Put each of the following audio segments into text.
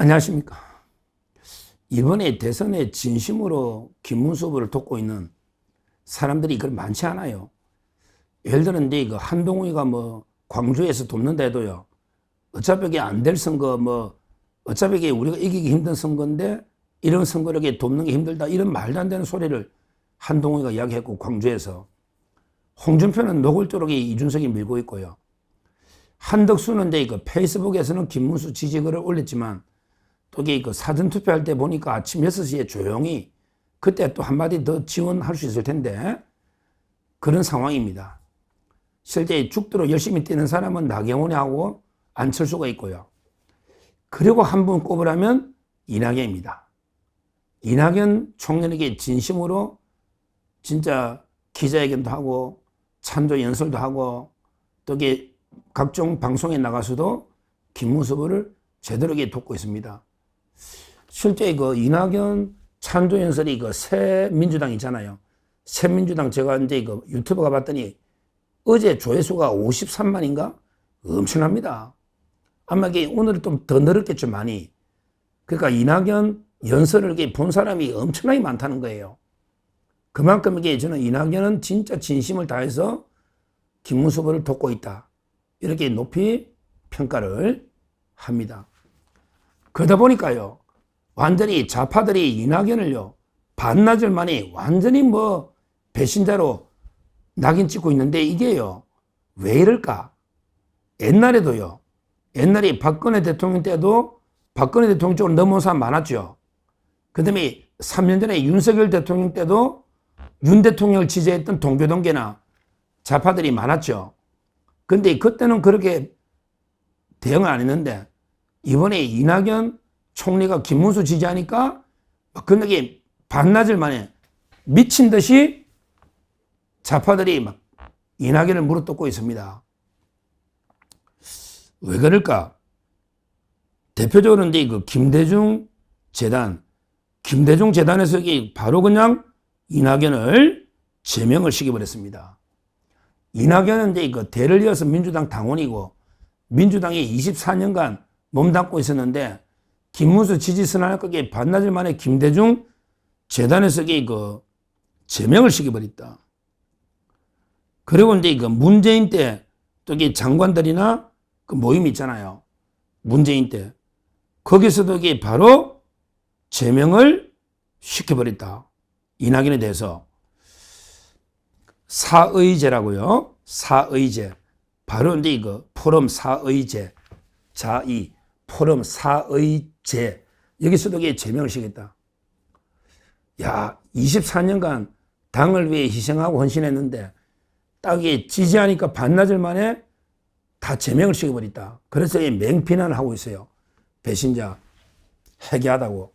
안녕하십니까. 이번에 대선에 진심으로 김문수 후보를 돕고 있는 사람들이 그렇게 많지 않아요. 예를 들었는데 한동훈이가 광주에서 돕는다 해도요. 어차피 이게 안 될 선거 어차피 이게 우리가 이기기 힘든 선거인데 이런 선거를 이렇게 돕는 게 힘들다 이런 말도 안 되는 소리를 한동훈이가 이야기했고 광주에서 홍준표는 노골적으로 이준석이 밀고 있고요. 한덕수는 페이스북에서는 김문수 지지글을 올렸지만 또 이게 사전 투표할 때 보니까 아침 6시에 조용히 그때 또 한마디 더 지원할 수 있을 텐데 그런 상황입니다. 실제 죽도록 열심히 뛰는 사람은 나경원하고 안철수가 있고요. 그리고 한 분 꼽으라면 이낙연입니다. 이낙연 총련에게 진심으로 진짜 기자회견도 하고 찬조 연설도 하고 또 이게 각종 방송에 나가서도 김문수 후보를 제대로 돕고 있습니다. 실제 이낙연 찬조 연설이 새 민주당 있잖아요. 새 민주당 제가 이제 유튜브 가봤더니 어제 조회수가 53만인가? 엄청납니다. 아마 이게 오늘 좀 더 늘었겠죠, 많이. 그러니까 이낙연 연설을 본 사람이 엄청나게 많다는 거예요. 그만큼 이게 저는 이낙연은 진짜 진심을 다해서 김문수 후보를 돕고 있다. 이렇게 높이 평가를 합니다. 그러다 보니까요, 완전히 좌파들이 이낙연을요, 반나절 만에 완전히 배신자로 낙인 찍고 있는데 이게요, 왜 이럴까? 옛날에도요, 옛날에 박근혜 대통령 때도 박근혜 대통령 쪽으로 넘어온 사람 많았죠. 그 다음에 3년 전에 윤석열 대통령 때도 윤 대통령을 지지했던 동교동계나 좌파들이 많았죠. 근데 그때는 그렇게 대응을 안 했는데 이번에 이낙연 총리가 김문수 지지하니까 그게 반나절 만에 미친 듯이 좌파들이 이낙연을 물어뜯고 있습니다. 왜 그럴까? 대표적으로 이제 김대중 재단에서 바로 그냥 이낙연을 제명을 시켜버렸습니다. 이낙연은 이제 대를 이어서 민주당 당원이고 민주당이 24년간 몸담고 있었는데 김문수 지지 선언하니까 반나절 만에 김대중 재단에서 제명을 시켜버렸다. 그리고 이제 문재인 때 또 장관들이나 모임 있잖아요. 문재인 때 거기서도 바로 제명을 시켜버렸다. 이낙연에 대해서 사의제라고요. 사의제. 바로 이제 포럼 사의제. 포럼 사의제. 여기서도 제명을 시켰다. 야, 24년간 당을 위해 희생하고 헌신했는데 딱 지지하니까 반나절 만에 다 제명을 시켜버렸다. 그래서 맹비난을 하고 있어요. 배신자, 회개하다고.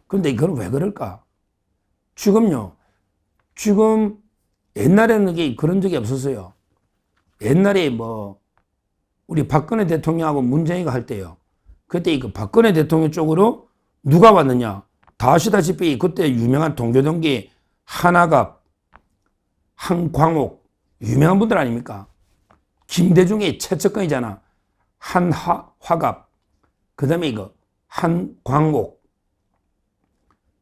그런데 이건 왜 그럴까? 지금 옛날에는 그런 적이 없었어요. 옛날에 우리 박근혜 대통령하고 문재인이가 할 때요. 그때 박근혜 대통령 쪽으로 누가 왔느냐? 다 아시다시피 그때 유명한 동교동계 한화갑, 한광옥, 유명한 분들 아닙니까? 김대중의 최측근이잖아. 한화갑, 그 다음에 한광옥.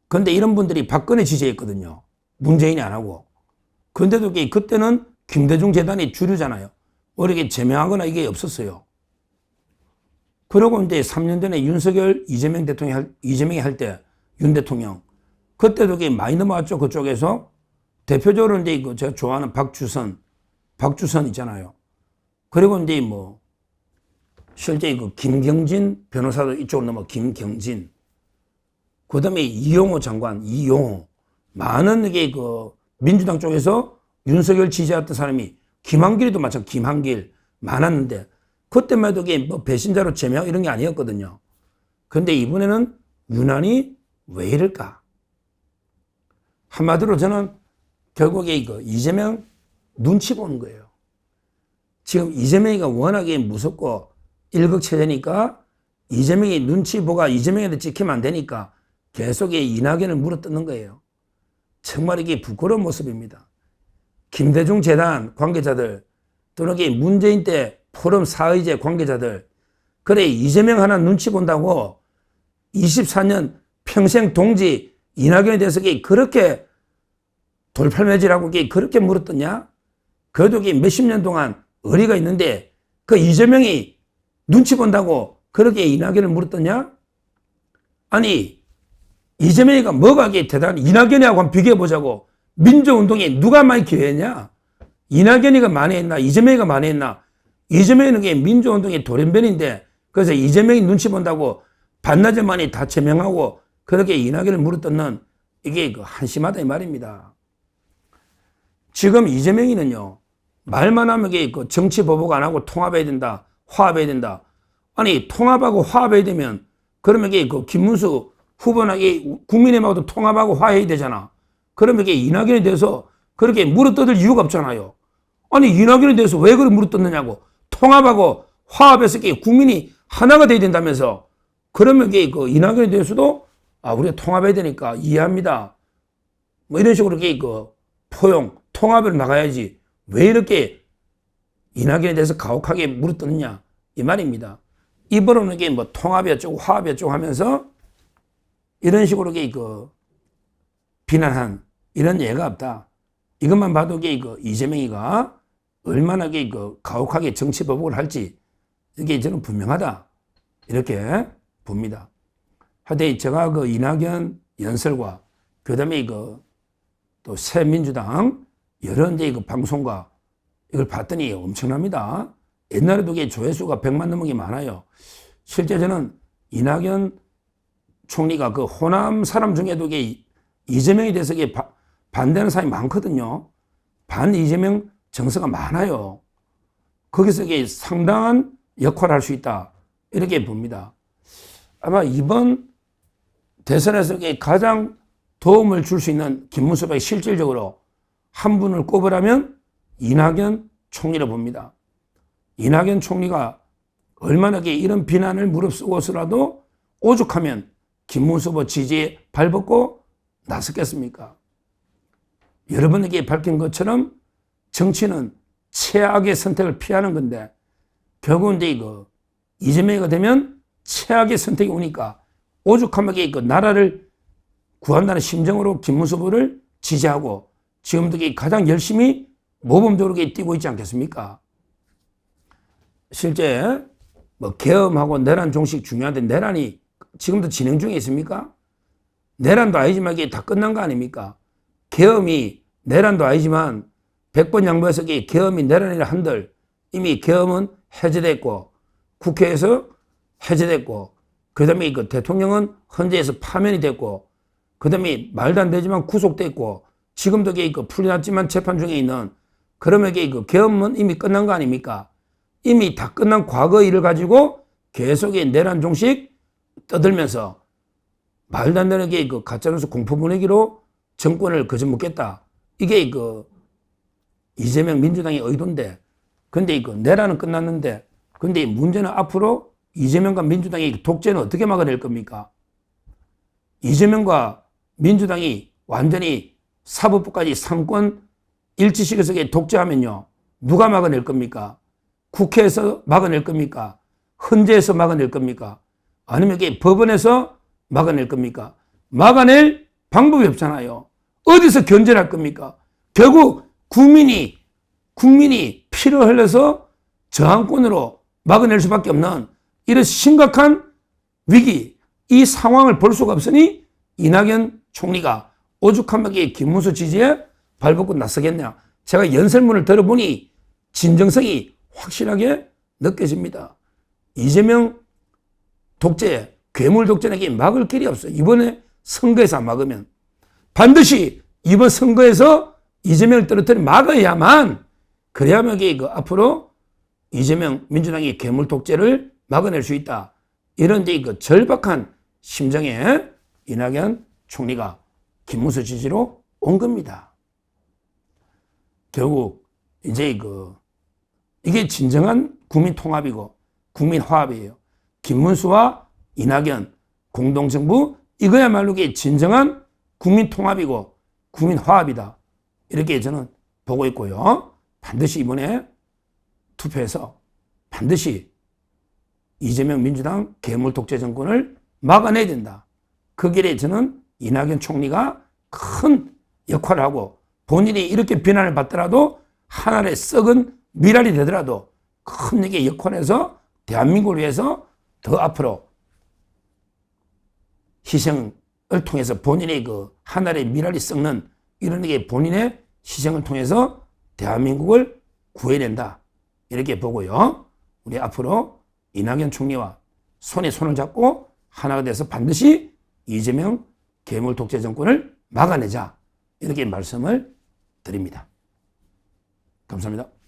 근데 이런 분들이 박근혜 지지했거든요. 문재인이 안 하고. 근데도 그때는 김대중 재단이 주류잖아요. 이렇게 제명하거나 이게 없었어요. 그러고 이제 3년 전에 윤석열, 이재명이 할 때, 윤 대통령. 그때도 많이 넘어왔죠. 그쪽에서. 대표적으로 이제 제가 좋아하는 박주선 있잖아요. 그리고 이제 실제 김경진 변호사도 이쪽으로 김경진. 그 다음에 이용호 장관, 많은 민주당 쪽에서 윤석열 지지했던 사람이 김한길도 마찬가지, 김한길 많았는데 그때만 해도 배신자로 제명 이런 게 아니었거든요. 그런데 이번에는 유난히 왜 이럴까? 한마디로 저는 결국에 이재명 눈치 보는 거예요. 지금 이재명이가 워낙에 무섭고 일극체제니까 이재명이 눈치 보가 이재명한테 찍히면 안 되니까 계속 이낙연을 물어뜯는 거예요. 정말 이게 부끄러운 모습입니다. 김대중 재단 관계자들 또는 문재인 때 포럼 사의제 관계자들 그래 이재명 하나 눈치 본다고 24년 평생 동지 이낙연에 대해서 그렇게 돌팔매질하고 그렇게 물었더냐? 그래도 몇십 년 동안 의리가 있는데 그 이재명이 눈치 본다고 그렇게 이낙연을 물었더냐? 아니, 이재명이가 뭐가 대단한 이낙연이하고 한번 비교해보자고. 민주운동에 누가 많이 기여했냐? 이낙연이가 많이 했나? 이재명이가 많이 했나? 이재명이는 민주운동의 돌연변인데 그래서 이재명이 눈치 본다고 반나절 만에 다 제명하고 그렇게 이낙연을 물었던 이게 한심하다 이 말입니다. 지금 이재명이는요, 말만 하면 정치 보복 안 하고 통합해야 된다, 화합해야 된다. 아니, 통합하고 화합해야 되면 그러면 김문수 후보나 국민의힘하고도 통합하고 화해해야 되잖아. 그러면 이낙연에 대해서 그렇게 물어뜯을 이유가 없잖아요. 아니, 이낙연에 대해서 왜 그렇게 물어뜯느냐고. 통합하고 화합해서 국민이 하나가 돼야 된다면서. 그러면 이낙연에 대해서도 우리가 통합해야 되니까 이해합니다. 뭐 이런 식으로 포용, 통합을 나가야지. 왜 이렇게 이낙연에 대해서 가혹하게 물어뜯느냐 이 말입니다. 입으로는 뭐 통합이 어쩌고 화합이 어쩌고 하면서 이런 식으로 비난한 이런 예가 없다. 이것만 봐도 이재명이가 얼마나 가혹하게 정치 보복을 할지 이게 저는 분명하다 이렇게 봅니다. 하여튼 제가 이낙연 연설과 그다음에 또 새민주당 여러 데 방송과 이걸 봤더니 엄청납니다. 옛날에도 조회수가 100만 넘은 게 많아요. 실제 저는 이낙연 총리가 호남 사람 중에도 이재명에 대해서 반대하는 사람이 많거든요. 반 이재명 정서가 많아요. 거기서 상당한 역할을 할 수 있다. 이렇게 봅니다. 아마 이번 대선에서 가장 도움을 줄 수 있는 김문수 후보가 실질적으로 한 분을 꼽으라면 이낙연 총리로 봅니다. 이낙연 총리가 얼마나 이런 비난을 무릅쓰고서라도 오죽하면 김문수 후보 지지에 발벗고 나섰겠습니까? 여러분에게 밝힌 것처럼 정치는 최악의 선택을 피하는 건데 결국은 이재명이가 되면 최악의 선택이 오니까 오죽하면 나라를 구한다는 심정으로 김문수 후보를 지지하고 지금도 가장 열심히 모범적으로 뛰고 있지 않겠습니까? 실제 뭐 계엄하고 내란 종식 중요한데 내란이 지금도 진행 중에 있습니까? 내란도 아니지만 이게 다 끝난 거 아닙니까? 계엄이 내란도 아니지만 100번 양보해서 계엄이 내란이라 한들 이미 계엄은 해제됐고 국회에서 해제됐고 그 다음에 대통령은 헌재에서 파면이 됐고 그 다음에 말도 안 되지만 구속됐고 지금도 풀려났지만 재판 중에 있는 그러면 계엄은 이미 끝난 거 아닙니까? 이미 다 끝난 과거 일을 가지고 계속 내란 종식 떠들면서 말도 안 되는 가짜뉴스 공포 분위기로 정권을 거저먹겠다. 이게 이재명 민주당의 의도인데 근데 내란은 끝났는데 근데 문제는 앞으로 이재명과 민주당의 독재는 어떻게 막아낼 겁니까? 이재명과 민주당이 완전히 사법부까지 상권 일치시켜서 독재하면요. 누가 막아낼 겁니까? 국회에서 막아낼 겁니까? 헌재에서 막아낼 겁니까? 아니면 법원에서 막아낼 겁니까? 막아낼 방법이 없잖아요. 어디서 견제할 겁니까? 결국 국민이 피를 흘려서 저항권으로 막아낼 수밖에 없는 이런 심각한 위기, 이 상황을 볼 수가 없으니 이낙연 총리가 오죽하면 김문수 지지에 발벗고 나서겠냐. 제가 연설문을 들어보니 진정성이 확실하게 느껴집니다. 이재명 독재, 괴물 독재에게 막을 길이 없어요. 이번에 선거에서 안 막으면 반드시 이번 선거에서 이재명을 떨어뜨려 막아야만 그래야만 앞으로 이재명 민주당이 괴물 독재를 막아낼 수 있다. 이런 절박한 심정에 이낙연 총리가 김문수 지지로 온 겁니다. 결국 이제 이게 진정한 국민 통합이고 국민 화합이에요. 김문수와 이낙연 공동정부 이거야말로 진정한 국민 통합이고 국민 화합이다. 이렇게 저는 보고 있고요. 반드시 이번에 투표해서 반드시 이재명 민주당 괴물 독재 정권을 막아내야 된다. 그 길에 저는 이낙연 총리가 큰 역할을 하고 본인이 이렇게 비난을 받더라도 하나의 썩은 미랄이 되더라도 큰 역할에서 대한민국을 위해서 더 앞으로 희생을 통해서 본인의 그 하나의 미랄이 썩는 이런 게 본인의 희생을 통해서 대한민국을 구해낸다. 이렇게 보고요. 우리 앞으로 이낙연 총리와 손에 손을 잡고 하나가 돼서 반드시 이재명 괴물 독재 정권을 막아내자. 이렇게 말씀을 드립니다. 감사합니다.